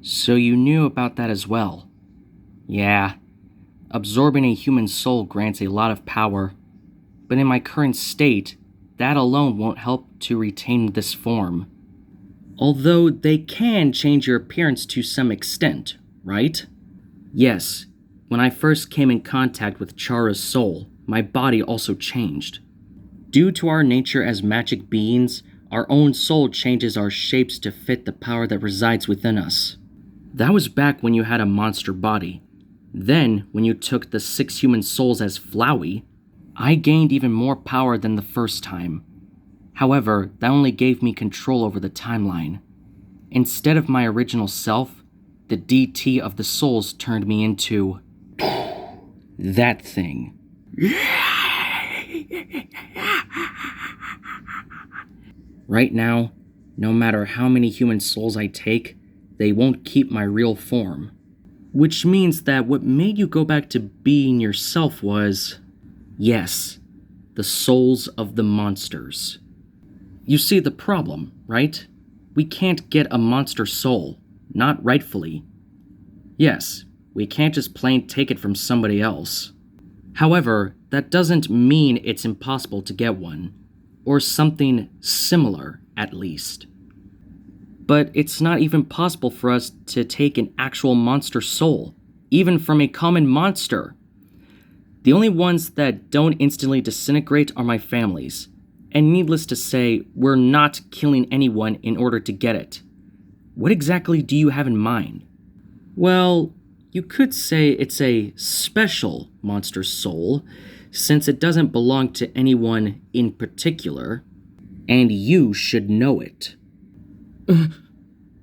So you knew about that as well. Yeah, absorbing a human soul grants a lot of power, but in my current state, that alone won't help to retain this form. Although they can change your appearance to some extent, right? Yes, when I first came in contact with Chara's soul, my body also changed. Due to our nature as magic beings, our own soul changes our shapes to fit the power that resides within us. That was back when you had a monster body. Then, when you took the 6 human souls as Flowey, I gained even more power than the first time. However, that only gave me control over the timeline. Instead of my original self, the DT of the souls turned me into that thing. Right now, no matter how many human souls I take, they won't keep my real form. Which means that what made you go back to being yourself was, yes, the souls of the monsters. You see the problem, right? We can't get a monster soul, not rightfully. Yes, we can't just plain take it from somebody else. However, that doesn't mean it's impossible to get one, or something similar at least. But it's not even possible for us to take an actual monster soul, even from a common monster. The only ones that don't instantly disintegrate are my family's, and needless to say, we're not killing anyone in order to get it. What exactly do you have in mind? Well, you could say it's a special monster soul, since it doesn't belong to anyone in particular, and you should know it.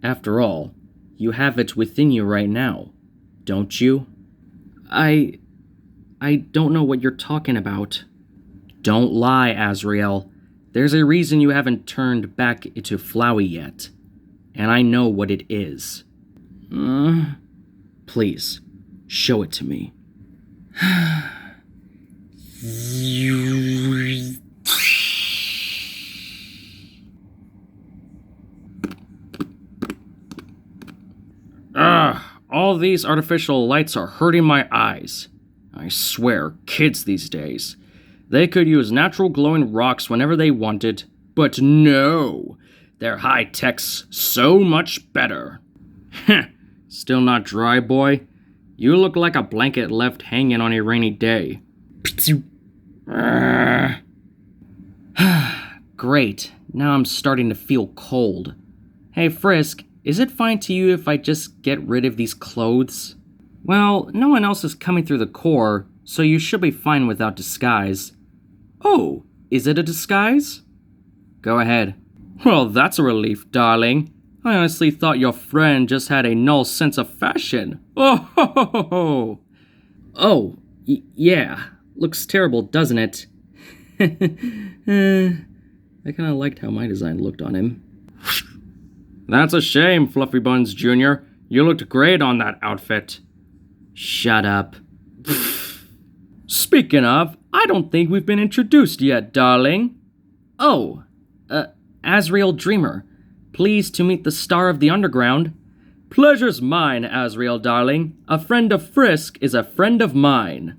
After all, you have it within you right now, don't you? I don't know what you're talking about. Don't lie, Azrael. There's a reason you haven't turned back into Flowey yet, and I know what it is. Please, show it to me. All these artificial lights are hurting my eyes. I swear, kids these days. They could use natural glowing rocks whenever they wanted, but no! Their high-tech's so much better. Heh, still not dry, boy? You look like a blanket left hanging on a rainy day. Great, now I'm starting to feel cold. Hey Frisk, is it fine to you if I just get rid of these clothes? Well, no one else is coming through the core, so you should be fine without disguise. Oh, is it a disguise? Go ahead. Well, that's a relief, darling. I honestly thought your friend just had a null sense of fashion. Oh, ho, ho, ho, ho. Oh, yeah. Looks terrible, doesn't it? I kinda liked how my design looked on him. That's a shame, Fluffy Buns Jr. You looked great on that outfit. Shut up. Speaking of, I don't think we've been introduced yet, darling. Oh, Azrael Dreamer. Pleased to meet the star of the underground. Pleasure's mine, Azrael darling. A friend of Frisk is a friend of mine.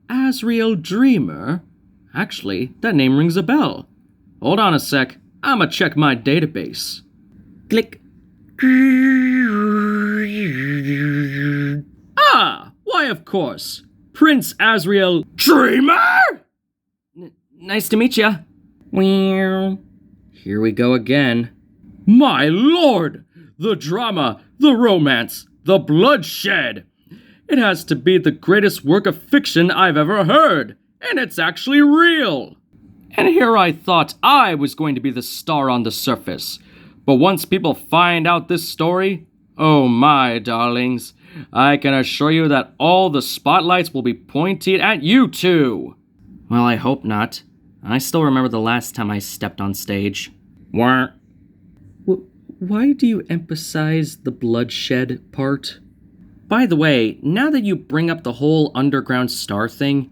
Azrael Dreamer? Actually, that name rings a bell. Hold on a sec. I'ma check my database. Click. Ah, why of course. Prince Azrael Dreamer? Nice to meet ya. Well, here we go again. My lord! The drama, the romance, the bloodshed. It has to be the greatest work of fiction I've ever heard, and it's actually real. And here I thought I was going to be the star on the surface. But once people find out this story, oh my darlings, I can assure you that all the spotlights will be pointed at you two. Well, I hope not. I still remember the last time I stepped on stage. Why do you emphasize the bloodshed part? By the way, now that you bring up the whole underground star thing,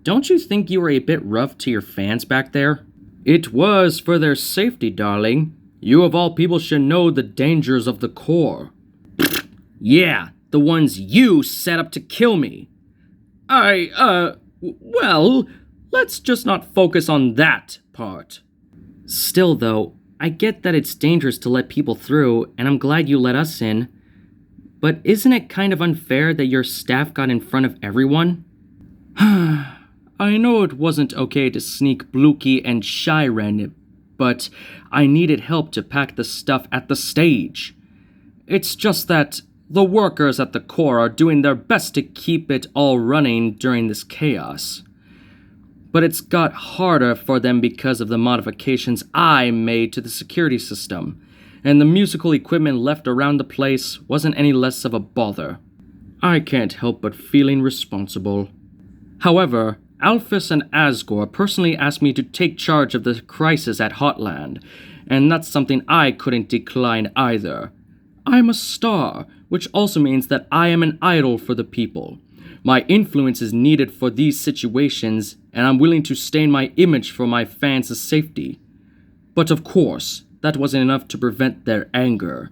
don't you think you were a bit rough to your fans back there? It was for their safety, darling. You of all people should know the dangers of the core. Yeah, the ones you set up to kill me. Well, let's just not focus on that part. Still, though, I get that it's dangerous to let people through, and I'm glad you let us in. But isn't it kind of unfair that your staff got in front of everyone? I know it wasn't okay to sneak Blookie and Shyren, but I needed help to pack the stuff at the stage. It's just that the workers at the core are doing their best to keep it all running during this chaos. But it's got harder for them because of the modifications I made to the security system, and the musical equipment left around the place wasn't any less of a bother. I can't help but feeling responsible. However, Alphys and Asgore personally asked me to take charge of the crisis at Hotland, and that's something I couldn't decline either. I'm a star, which also means that I am an idol for the people. My influence is needed for these situations, and I'm willing to stain my image for my fans' safety. But of course, that wasn't enough to prevent their anger.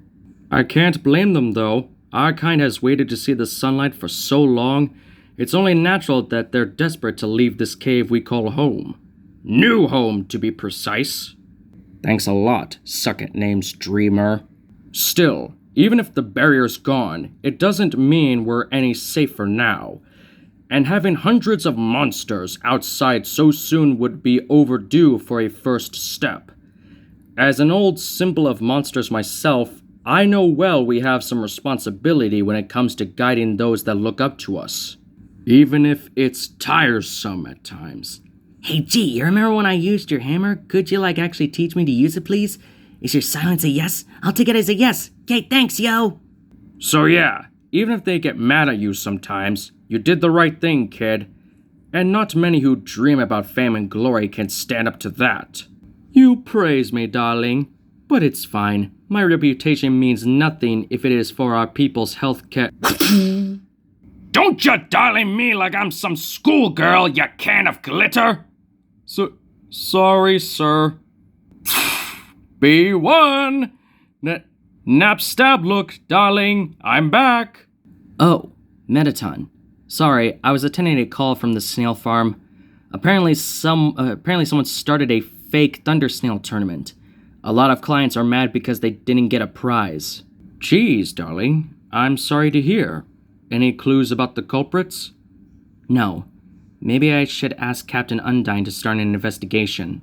I can't blame them though. Our kind has waited to see the sunlight for so long. It's only natural that they're desperate to leave this cave we call home. New home, to be precise. Thanks a lot, suck-it-names dreamer. Still, even if the barrier's gone, it doesn't mean we're any safer now. And having hundreds of monsters outside so soon would be overdue for a first step. As an old symbol of monsters myself, I know well we have some responsibility when it comes to guiding those that look up to us. Even if it's tiresome at times. Hey, G, you remember when I used your hammer? Could you, actually teach me to use it, please? Is your silence a yes? I'll take it as a yes. Okay, thanks, yo. So yeah, even if they get mad at you sometimes, you did the right thing, kid. And not many who dream about fame and glory can stand up to that. You praise me, darling, but it's fine. My reputation means nothing if it is for our people's health care. Don't you darling me like I'm some schoolgirl, you can of glitter! Sorry, sir. B1! Nap stab look, darling, I'm back! Oh, Metaton. Sorry, I was attending a call from the snail farm. Apparently someone started a fake thunder snail tournament. A lot of clients are mad because they didn't get a prize. Geez, darling, I'm sorry to hear. Any clues about the culprits? No. Maybe I should ask Captain Undyne to start an investigation.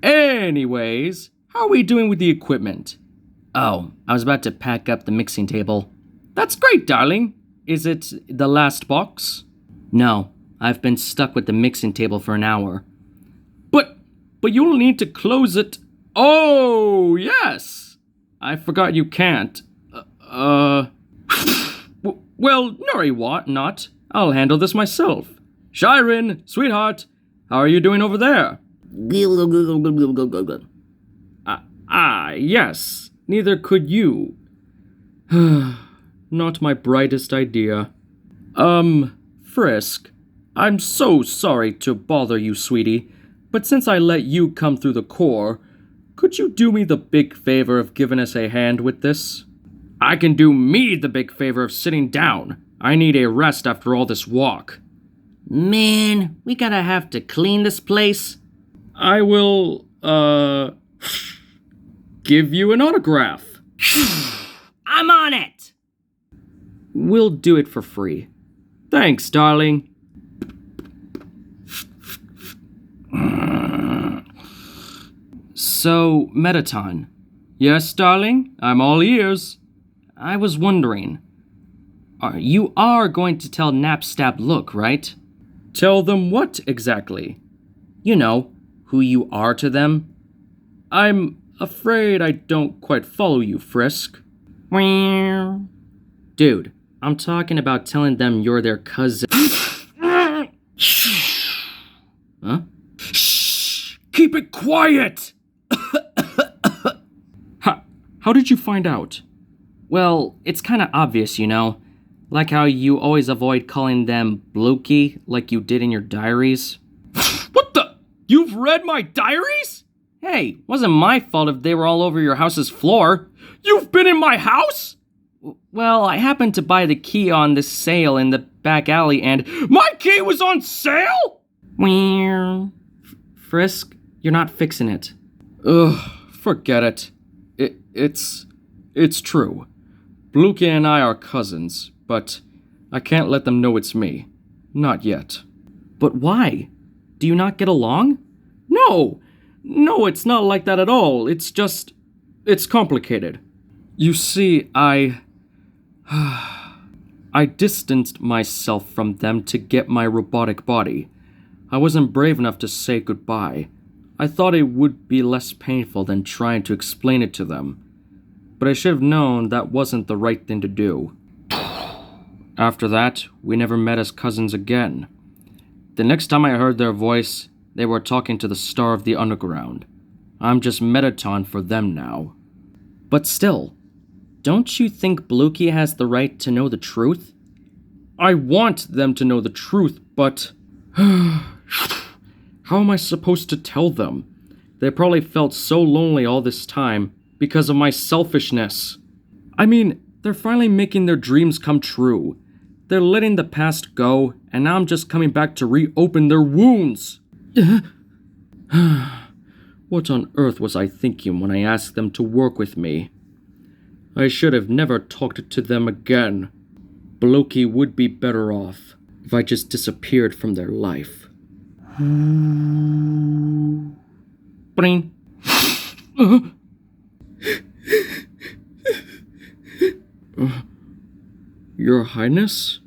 Anyways, how are we doing with the equipment? Oh, I was about to pack up the mixing table. That's great, darling. Is it the last box? No, I've been stuck with the mixing table for an hour. But you'll need to close it. Oh, yes. I forgot you can't. Well, Nori not. I'll handle this myself. Shyren, sweetheart, how are you doing over there? Yes. Neither could you. Not my brightest idea. Frisk, I'm so sorry to bother you, sweetie, but since I let you come through the core, could you do me the big favor of giving us a hand with this? I can do me the big favor of sitting down. I need a rest after all this walk. Man, we gotta have to clean this place. I will, give you an autograph. I'm on it! We'll do it for free. Thanks, darling. So, Metaton. Yes, darling? I'm all ears. I was wondering. You are going to tell Napstab Look, right? Tell them what exactly? You know, who you are to them. I'm afraid I don't quite follow you, Frisk. Dude, I'm talking about telling them you're their cousin. Huh? Shh! Keep it quiet! How did you find out? Well, it's kinda obvious, you know. Like how you always avoid calling them Blookie like you did in your diaries. What the? You've read my diaries? Hey, wasn't my fault if they were all over your house's floor. You've been in my house? Well, I happened to buy the key on this sale in the back alley and... My key was on sale? Frisk, you're not fixing it. Ugh, forget it. It's true. Bluky and I are cousins, but I can't let them know it's me. Not yet. But why? Do you not get along? No, it's not like that at all. It's complicated. You see, I distanced myself from them to get my robotic body. I wasn't brave enough to say goodbye. I thought it would be less painful than trying to explain it to them. But I should have known that wasn't the right thing to do. After that, we never met as cousins again. The next time I heard their voice, they were talking to the star of the underground. I'm just Mettaton for them now. But still, don't you think Bluky has the right to know the truth? I want them to know the truth, but... how am I supposed to tell them? They probably felt so lonely all this time because of my selfishness. I mean, they're finally making their dreams come true. They're letting the past go, and now I'm just coming back to reopen their wounds. What on earth was I thinking when I asked them to work with me? I should have never talked to them again. Bluky would be better off if I just disappeared from their life. Bring. Your Highness?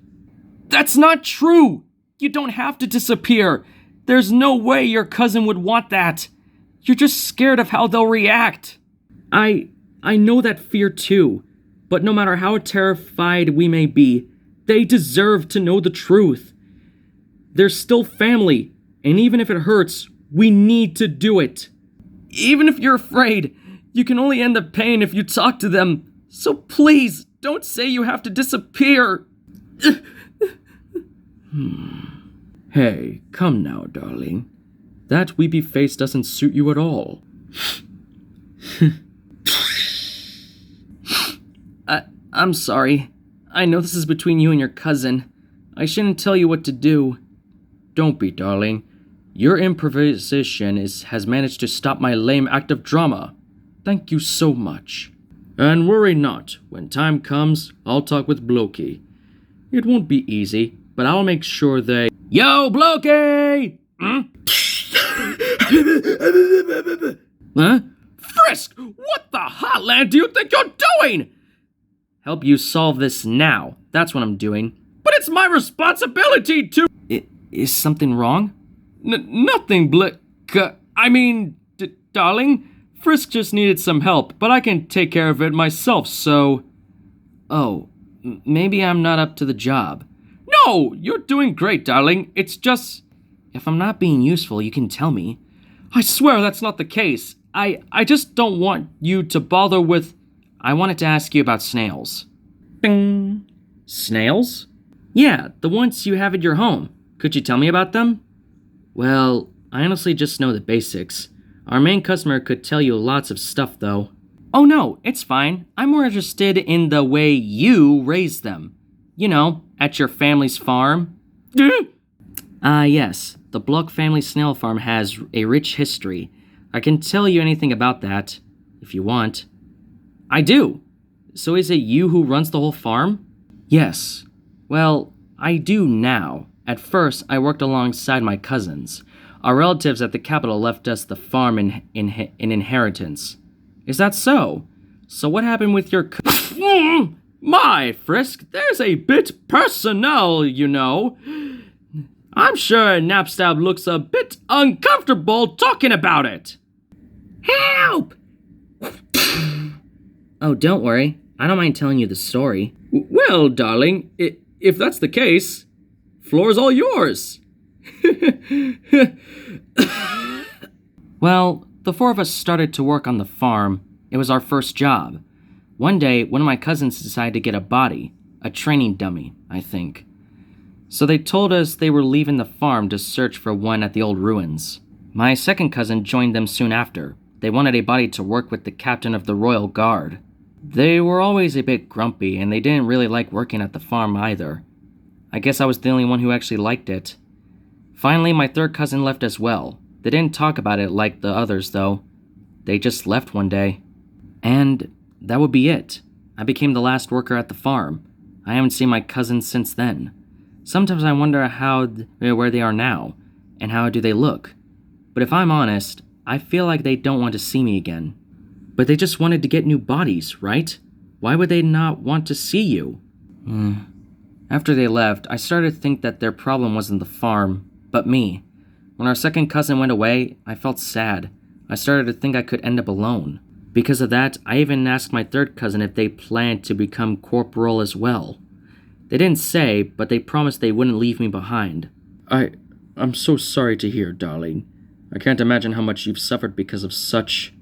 That's not true! You don't have to disappear. There's no way your cousin would want that. You're just scared of how they'll react. I know that fear too, but no matter how terrified we may be, they deserve to know the truth. They're still family, and even if it hurts, we need to do it. Even if you're afraid, you can only end the pain if you talk to them. So please, don't say you have to disappear. Hey, come now, darling. That weepy face doesn't suit you at all. I'm sorry. I know this is between you and your cousin. I shouldn't tell you what to do. Don't be, darling. Your improvisation has managed to stop my lame act of drama. Thank you so much. And worry not. When time comes, I'll talk with Bluky. It won't be easy, but I'll make sure they... Yo, Bluky! Huh? Frisk, what the hotland do you think you're doing? Help you solve this now. That's what I'm doing. But it's my responsibility to... Is something wrong? Nothing, darling. Frisk just needed some help, but I can take care of it myself, so... Oh, maybe I'm not up to the job. No, you're doing great, darling. It's just... If I'm not being useful, you can tell me. I swear that's not the case. I just don't want you to bother with... I wanted to ask you about snails. Bing. Snails? Yeah, the ones you have at your home. Could you tell me about them? Well, I honestly just know the basics. Our main customer could tell you lots of stuff, though. Oh no, it's fine. I'm more interested in the way you raise them. You know, at your family's farm. Yes. The Block family snail farm has a rich history. I can tell you anything about that, if you want. I do. So is it you who runs the whole farm? Yes. Well, I do now. At first, I worked alongside my cousins. Our relatives at the capital left us the farm in inheritance. Is that so? So what happened with your My, Frisk, there's a bit personnel, you know. I'm sure Napstab looks a bit uncomfortable talking about it. Help! Oh, don't worry. I don't mind telling you the story. Well, darling, if that's the case, floor's all yours. Well, the four of us started to work on the farm. It was our first job. One day, one of my cousins decided to get a body. A training dummy, I think. So they told us they were leaving the farm to search for one at the old ruins. My second cousin joined them soon after. They wanted a body to work with the captain of the Royal Guard. They were always a bit grumpy, and they didn't really like working at the farm either. I guess I was the only one who actually liked it. Finally, my third cousin left as well. They didn't talk about it like the others, though. They just left one day. And that would be it. I became the last worker at the farm. I haven't seen my cousins since then. Sometimes I wonder where they are now, and how do they look. But if I'm honest, I feel like they don't want to see me again. But they just wanted to get new bodies, right? Why would they not want to see you? After they left, I started to think that their problem wasn't the farm, but me. When our second cousin went away, I felt sad. I started to think I could end up alone. Because of that, I even asked my third cousin if they planned to become corporal as well. They didn't say, but they promised they wouldn't leave me behind. I'm so sorry to hear, darling. I can't imagine how much you've suffered because of such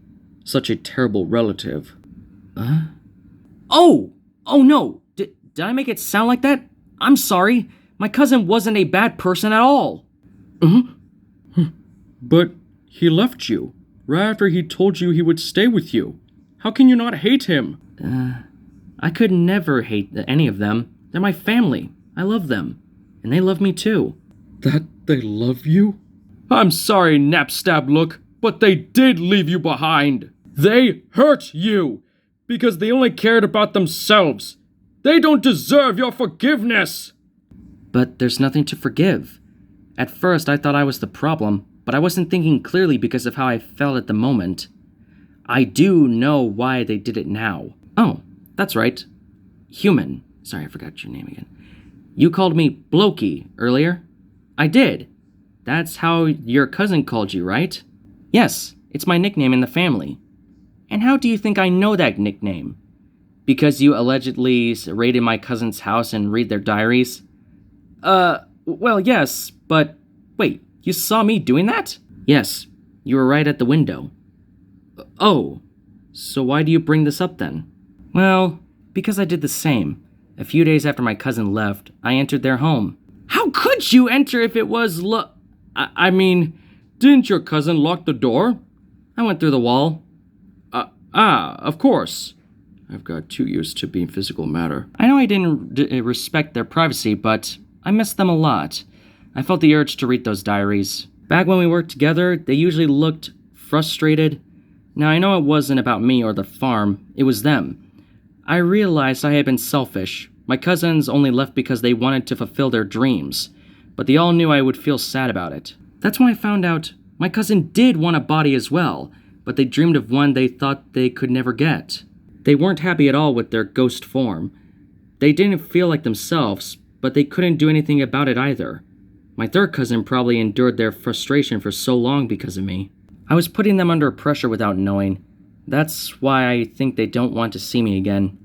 a terrible relative. Oh no! Did I make it sound like that? I'm sorry. My cousin wasn't a bad person at all. But he left you, right after he told you he would stay with you. How can you not hate him? I could never hate any of them. They're my family. I love them. And they love me too. That they love you? I'm sorry, Napstab Look, but they did leave you behind. They hurt you because they only cared about themselves. They don't deserve your forgiveness. But there's nothing to forgive. At first, I thought I was the problem, but I wasn't thinking clearly because of how I felt at the moment. I do know why they did it now. Oh, that's right. Human. Sorry, I forgot your name again. You called me Blokey earlier. I did. That's how your cousin called you, right? Yes, it's my nickname in the family. And how do you think I know that nickname? Because you allegedly raided my cousin's house and read their diaries? Well, yes, but wait, you saw me doing that? Yes, you were right at the window. Oh, so why do you bring this up then? Well, because I did the same. A few days after my cousin left, I entered their home. How could you enter if it was I mean, didn't your cousin lock the door? I went through the wall. Of course. I've got too used to being physical matter. I know I didn't respect their privacy, but I missed them a lot. I felt the urge to read those diaries. Back when we worked together, they usually looked frustrated. Now, I know it wasn't about me or the farm, it was them. I realized I had been selfish. My cousins only left because they wanted to fulfill their dreams, but they all knew I would feel sad about it. That's when I found out my cousin did want a body as well, but they dreamed of one they thought they could never get. They weren't happy at all with their ghost form. They didn't feel like themselves, but they couldn't do anything about it either. My third cousin probably endured their frustration for so long because of me. I was putting them under pressure without knowing. That's why I think they don't want to see me again.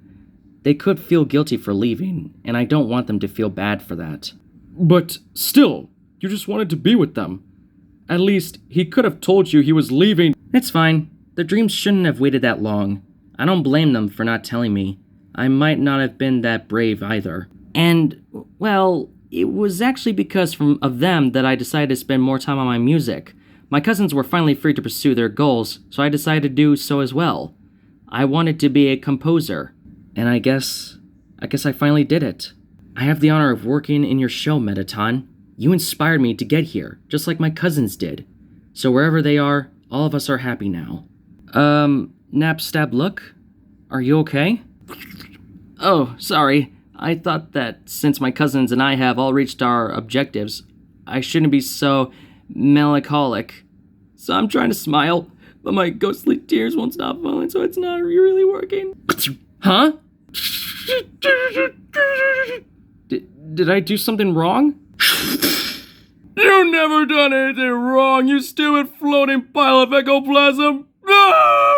They could feel guilty for leaving, and I don't want them to feel bad for that. But still, you just wanted to be with them. At least, he could have told you he was leaving. It's fine. Their dreams shouldn't have waited that long. I don't blame them for not telling me. I might not have been that brave either. And, well, it was actually because of them that I decided to spend more time on my music. My cousins were finally free to pursue their goals, so I decided to do so as well. I wanted to be a composer, and I guess I finally did it. I have the honor of working in your show, Mettaton. You inspired me to get here, just like my cousins did. So wherever they are, all of us are happy now. Napstab Look? Are you okay? Oh, sorry. I thought that since my cousins and I have all reached our objectives, I shouldn't be so melancholic. So I'm trying to smile, but my ghostly tears won't stop falling, so it's not really working. Huh? Did I do something wrong? You never done anything wrong, you stupid floating pile of ectoplasm! Ah!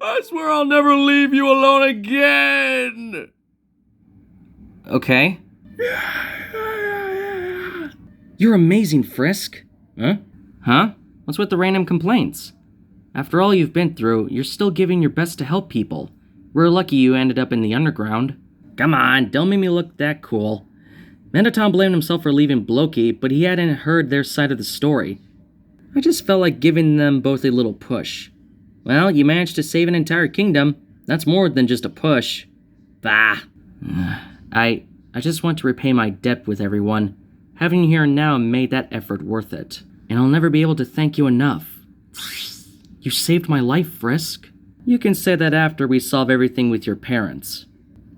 I swear I'll never leave you alone again! Okay. You're amazing, Frisk. Huh? What's with the random complaints? After all you've been through, you're still giving your best to help people. We're lucky you ended up in the underground. Come on, don't make me look that cool. Mettaton blamed himself for leaving Blokey, but he hadn't heard their side of the story. I just felt like giving them both a little push. Well, you managed to save an entire kingdom. That's more than just a push. Bah. I just want to repay my debt with everyone. Having you here now made that effort worth it. And I'll never be able to thank you enough. You saved my life, Frisk. You can say that after we solve everything with your parents.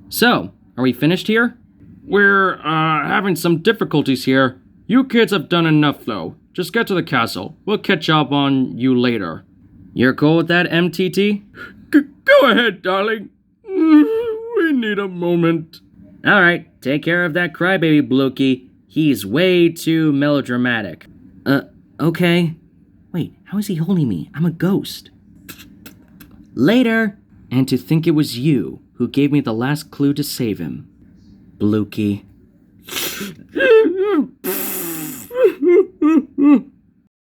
So, are we finished here? We're, having some difficulties here. You kids have done enough, though. Just get to the castle. We'll catch up on you later. You're cool with that, MTT? Go ahead, darling. We need a moment. Alright, take care of that crybaby Blookie. He's way too melodramatic. Okay. Wait, how is he holding me? I'm a ghost. Later! And to think it was you who gave me the last clue to save him. Blookie.